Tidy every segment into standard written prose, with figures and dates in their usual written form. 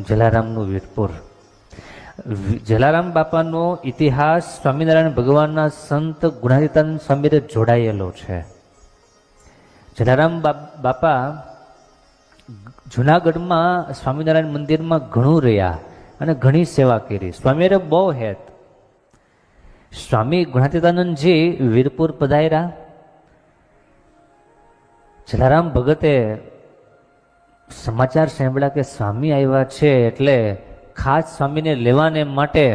જલારામનું વીરપુર. જલારામ બાપાનો ઇતિહાસ સ્વામિનારાયણ ભગવાનના સંત ગુણાતીતાનંદ સ્વામીને જોડાયેલો છે. જલારામ બાપા જુનાગઢમાં સ્વામિનારાયણ મંદિરમાં ઘણું રહ્યા અને ઘણી સેવા કરી. સ્વામીએ બહુ હેત. સ્વામી ગુણાતીતાનંદજી વીરપુર પધાર્યા. જલારામ ભગતે સમાચાર સાંભળ્યા કે સ્વામી આવ્યા છે, એટલે ખાસ સ્વામીને લેવાને માટે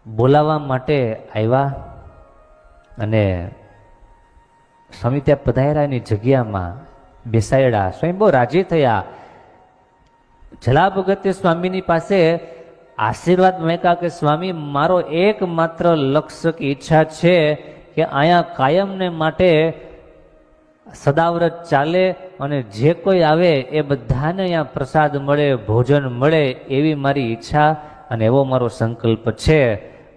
બોલાવવા માટે આવ્યા અને સ્વામી ત્યાં પધાર્યા. એની જગ્યામાં બેસાડ્યા. સ્વામી બહુ રાજી થયા. જલા ભગતે સ્વામીની પાસે આશીર્વાદ માંગ્યા કે સ્વામી, મારો એકમાત્ર લક્ષ્ય કે ઈચ્છા છે કે અહીંયા કાયમને માટે સદાવ્રત ચાલે અને જે કોઈ આવે એ બધાને અહીંયા પ્રસાદ મળે, ભોજન મળે, એવી મારી ઈચ્છા અને એવો મારો સંકલ્પ છે.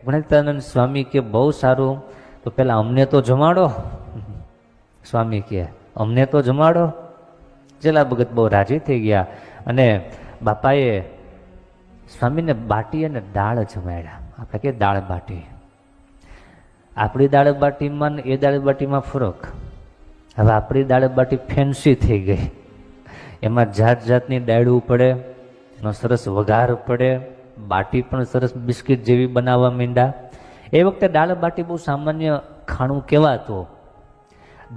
ગુણાતીતાનંદ સ્વામી કે બહુ સારું, તો પેલા અમને તો જમાડો. સ્વામી કે અમને તો જમાડો. જલા ભગત બહુ રાજી થઈ ગયા અને બાપાએ સ્વામીને બાટી અને દાળ જમાડ્યા. આપણે કે દાળ બાટી. આપણી દાળ બાટીમાં ને એ દાળ બાટીમાં ફરક. હવે આપણી દાળ બાટી ફેન્સી થઈ ગઈ. એમાં જાત જાતની ડાળું પડે, એનો સરસ વઘાર પડે, બાટી પણ સરસ બિસ્કિટ જેવી બનાવવા માંડ્યા. એ વખતે દાળ બાટી બહુ સામાન્ય ખાણું કહેવાતું.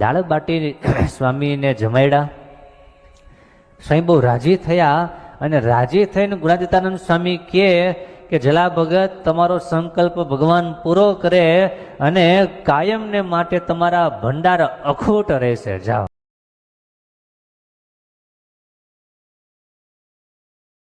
દાળ બાટી સ્વામીને જમાડ્યા. સ્વામી બહુ રાજી થયા અને રાજી થઈને ગુણાતીતાનંદ સ્વામી કહે કે જલા ભગત, તમારો સંકલ્પ ભગવાન પૂરો કરે અને કાયમને માટે તમારા ભંડાર અખૂટ રહેશે. જાઓ.